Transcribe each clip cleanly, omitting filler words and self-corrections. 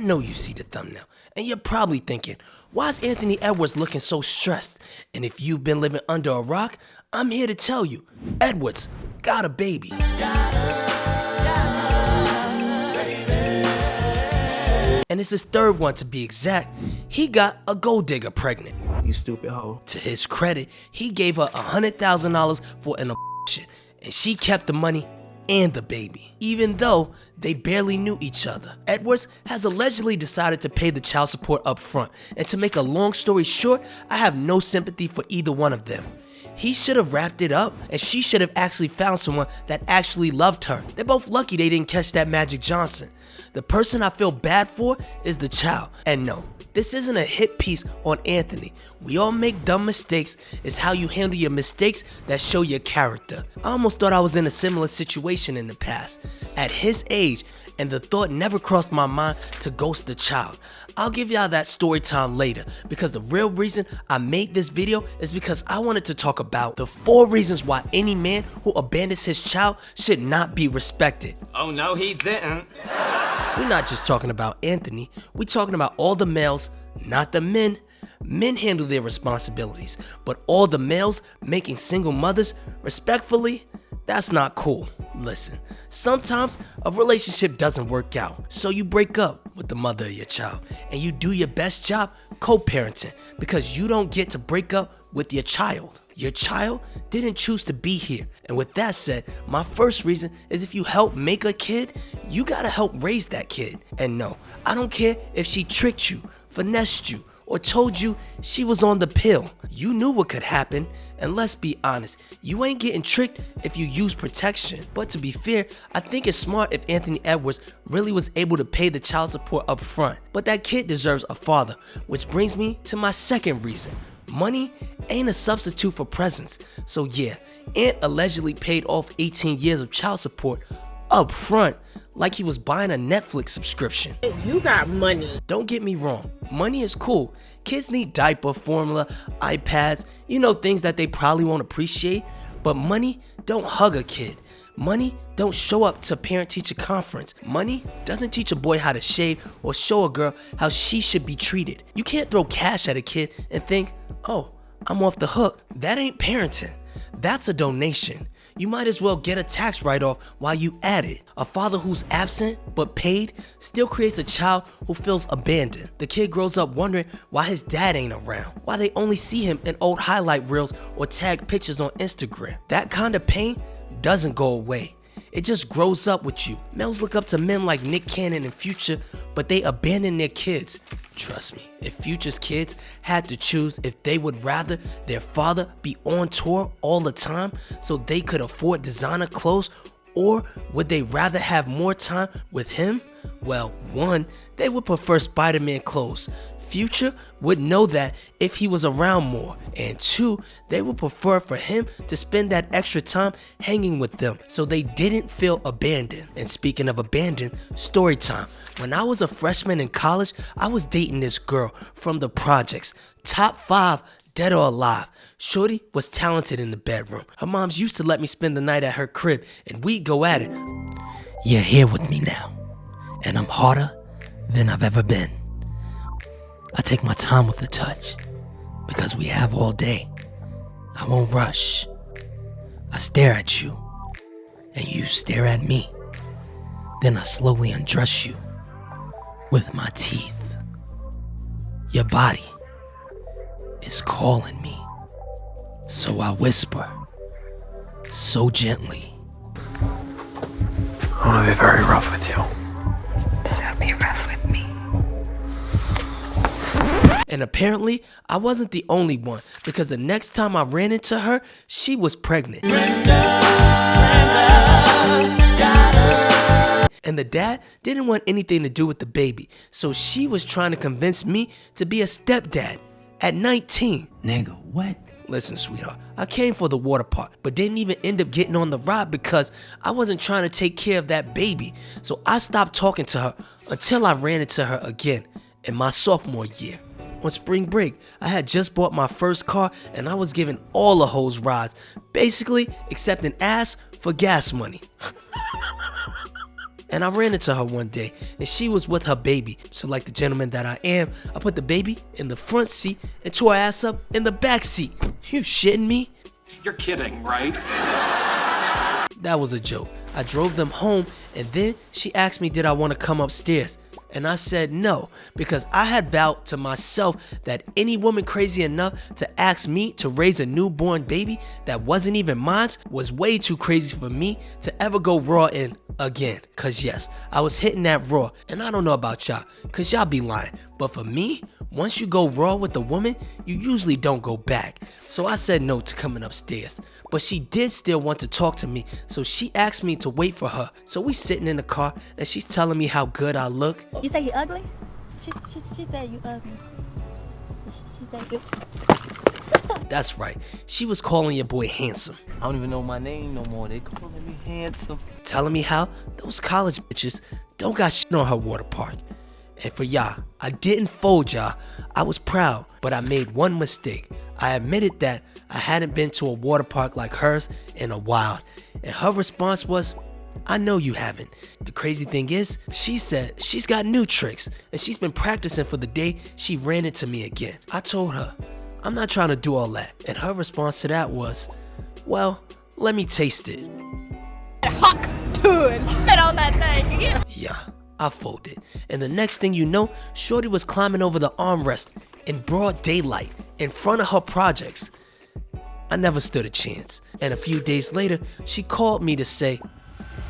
know you see the thumbnail, and you're probably thinking, why is Anthony Edwards looking so stressed? And if you've been living under a rock, I'm here to tell you, Edwards got a baby. And it's his third one to be exact. He got a gold digger pregnant. You stupid hoe. To his credit, he gave her $100,000 for an abortion, and she kept the money and the baby, even though they barely knew each other. Edwards has allegedly decided to pay the child support up front, and to make a long story short, I have no sympathy for either one of them. He should have wrapped it up, and she should have actually found someone that actually loved her. They're both lucky they didn't catch that Magic Johnson. The person I feel bad for is the child. And no, this isn't a hit piece on Anthony. We all make dumb mistakes. It's how you handle your mistakes that show your character. I almost thought I was in a similar situation in the past, at his age, and the thought never crossed my mind to ghost the child. I'll give y'all that story time later, because the real reason I made this video is because I wanted to talk about the 4 reasons why any man who abandons his child should not be respected. Oh no, he didn't. We're not just talking about Anthony, we're talking about all the males, not the men. Men handle their responsibilities, but all the males making single mothers, respectfully, that's not cool. Listen, sometimes a relationship doesn't work out, so you break up with the mother of your child, and you do your best job co-parenting, because you don't get to break up with your child. Your child didn't choose to be here. And with that said, my first reason is if you help make a kid, you gotta help raise that kid. And no, I don't care if she tricked you, finessed you, or told you she was on the pill. You knew what could happen, and let's be honest, you ain't getting tricked if you use protection. But to be fair, I think it's smart if Anthony Edwards really was able to pay the child support up front. But that kid deserves a father, which brings me to my second reason. Money ain't a substitute for presence. So yeah, Ant allegedly paid off 18 years of child support up front, like he was buying a Netflix subscription. You got money. Don't get me wrong, money is cool. Kids need diaper, formula, iPads, things that they probably won't appreciate. But money don't hug a kid. Money don't show up to parent-teacher conference. Money doesn't teach a boy how to shave or show a girl how she should be treated. You can't throw cash at a kid and think, oh, I'm off the hook. That ain't parenting. That's a donation. You might as well get a tax write-off while you at it. A father who's absent but paid still creates a child who feels abandoned. The kid grows up wondering why his dad ain't around, why they only see him in old highlight reels or tagged pictures on Instagram. That kind of pain doesn't go away. It just grows up with you. Males look up to men like Nick Cannon and Future, but they abandon their kids. Trust me, if Future's kids had to choose if they would rather their father be on tour all the time so they could afford designer clothes, or would they rather have more time with him? Well, 1, they would prefer Spider-Man clothes. Future would know that if he was around more. And 2, they would prefer for him to spend that extra time hanging with them so they didn't feel abandoned. And speaking of abandoned, story time. When I was a freshman in college, I was dating this girl from the projects. Top 5, dead or alive. Shorty was talented in the bedroom. Her moms used to let me spend the night at her crib, and we'd go at it. You're here with me now, and I'm harder than I've ever been. I take my time with the touch, because we have all day. I won't rush. I stare at you, and you stare at me. Then I slowly undress you with my teeth. Your body is calling me, so I whisper, so gently. I want to be very rough with you. So be rough with me. And apparently, I wasn't the only one, because the next time I ran into her, she was pregnant. And the dad didn't want anything to do with the baby, so she was trying to convince me to be a stepdad at 19. Nigga, what? Listen, sweetheart, I came for the water park, but didn't even end up getting on the ride because I wasn't trying to take care of that baby. So I stopped talking to her until I ran into her again in my sophomore year. On spring break, I had just bought my first car and I was giving all the hoes rides, basically accepting ass for gas money. And I ran into her one day and she was with her baby. So like the gentleman that I am, I put the baby in the front seat and tore her ass up in the back seat. You shitting me? You're kidding, right? That was a joke. I drove them home and then she asked me did I want to come upstairs. And I said no, because I had vowed to myself that any woman crazy enough to ask me to raise a newborn baby that wasn't even mine was way too crazy for me to ever go raw in again. Cause yes, I was hitting that raw, and I don't know about y'all, cause y'all be lying. But for me, once you go raw with a woman, you usually don't go back. So I said no to coming upstairs. But she did still want to talk to me, so she asked me to wait for her. So we sitting in the car and she's telling me how good I look. You say he ugly? She said you ugly. She said you. That's right. She was calling your boy handsome. I don't even know my name no more. They calling me handsome. Telling me how those college bitches don't got shit on her water park. And for y'all, I didn't fold y'all. I was proud, but I made one mistake. I admitted that I hadn't been to a water park like hers in a while. And her response was, I know you haven't. The crazy thing is, she said she's got new tricks and she's been practicing for the day she ran into me again. I told her, I'm not trying to do all that. And her response to that was, well, let me taste it. Huck to and spit on that thing. Yeah, I folded. And the next thing you know, Shorty was climbing over the armrest in broad daylight in front of her projects. I never stood a chance. And a few days later, she called me to say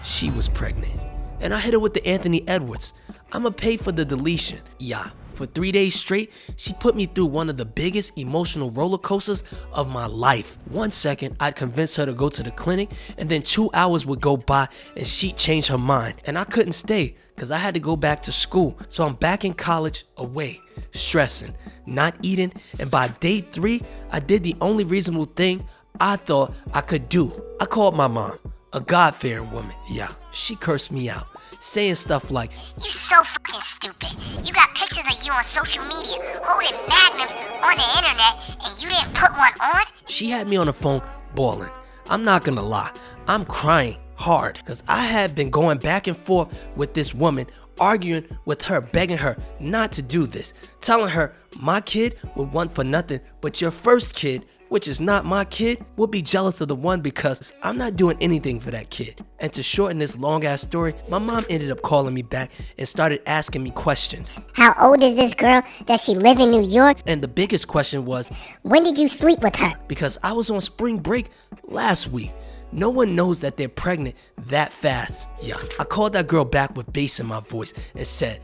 she was pregnant. And I hit her with the Anthony Edwards. I'ma pay for the deletion. Yeah. For 3 days straight, she put me through one of the biggest emotional roller coasters of my life. 1 second, I'd convince her to go to the clinic, and then 2 hours would go by and she'd change her mind. And I couldn't stay because I had to go back to school. So I'm back in college, away, stressing, not eating, and by day 3, I did the only reasonable thing I thought I could do. I called my mom, a God-fearing woman. Yeah, she cursed me out, saying stuff like, "You so fucking stupid. You got pictures of you on social media holding magnums on the internet and you didn't put one on?" She had me on the phone bawling. I'm not gonna lie, I'm crying hard because I had been going back and forth with this woman, arguing with her, begging her not to do this, telling her my kid would want for nothing but your first kid, which is not my kid, will be jealous of the one because I'm not doing anything for that kid. And to shorten this long ass story, my mom ended up calling me back and started asking me questions. How old is this girl? Does she live in New York? And the biggest question was, when did you sleep with her? Because I was on spring break last week. No one knows that they're pregnant that fast. Yeah, I called that girl back with bass in my voice and said,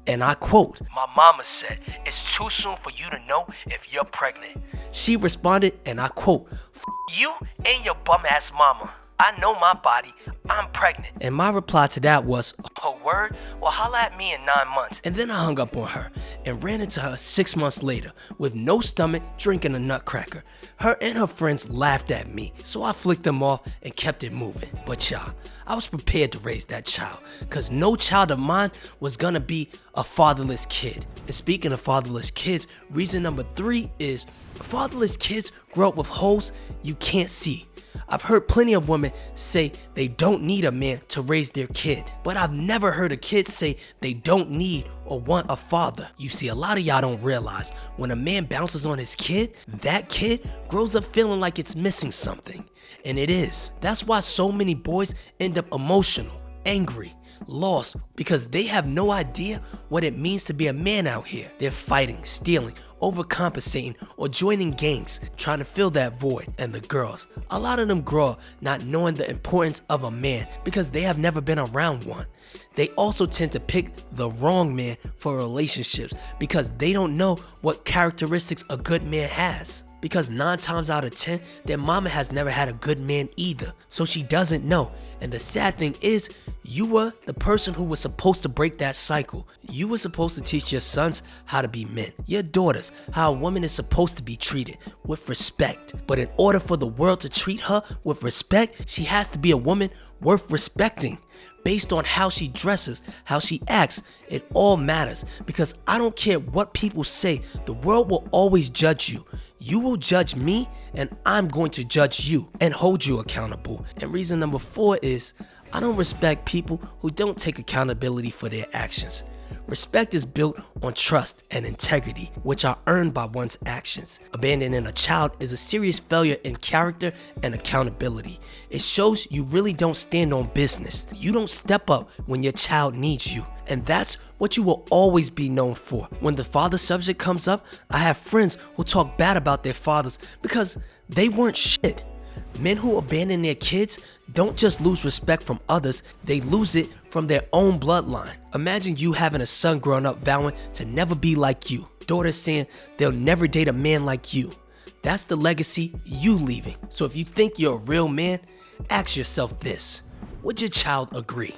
and I quote, "My mama said, it's too soon for you to know if you're pregnant." She responded, and I quote, "F you and your bum ass mama. I know my body. I'm pregnant." And my reply to that was, "Her word? Well, holla at me in 9 months." And then I hung up on her and ran into her 6 months later with no stomach, drinking a nutcracker. Her and her friends laughed at me, so I flicked them off and kept it moving. But y'all, I was prepared to raise that child, cause no child of mine was gonna be a fatherless kid. And speaking of fatherless kids, reason number 3 is fatherless kids grow up with holes you can't see. I've heard plenty of women say they don't need a man to raise their kid, but I've never heard a kid say they don't need or want a father. You see, a lot of y'all don't realize when a man bounces on his kid, that kid grows up feeling like it's missing something. And it is. That's why so many boys end up emotional, angry, lost, because they have no idea what it means to be a man out here. They're fighting, stealing, overcompensating, or joining gangs, trying to fill that void. And the girls, a lot of them grow up not knowing the importance of a man because they have never been around one. They also tend to pick the wrong man for relationships because they don't know what characteristics a good man has. Because 9 times out of 10, their mama has never had a good man either, so she doesn't know. And the sad thing is, you were the person who was supposed to break that cycle. You were supposed to teach your sons how to be men, your daughters how a woman is supposed to be treated, with respect. But in order for the world to treat her with respect, she has to be a woman worth respecting. Based on how she dresses, how she acts, it all matters. Because I don't care what people say, the world will always judge you. You will judge me, and I'm going to judge you and hold you accountable. And reason number 4 is, I don't respect people who don't take accountability for their actions. Respect is built on trust and integrity, which are earned by one's actions. Abandoning a child is a serious failure in character and accountability. It shows you really don't stand on business. You don't step up when your child needs you. And that's what you will always be known for. When the father subject comes up, I have friends who talk bad about their fathers because they weren't shit. Men who abandon their kids don't just lose respect from others, they lose it from their own bloodline. Imagine you having a son growing up vowing to never be like you. Daughters saying they'll never date a man like you. That's the legacy you leaving. So if you think you're a real man, ask yourself this: would your child agree?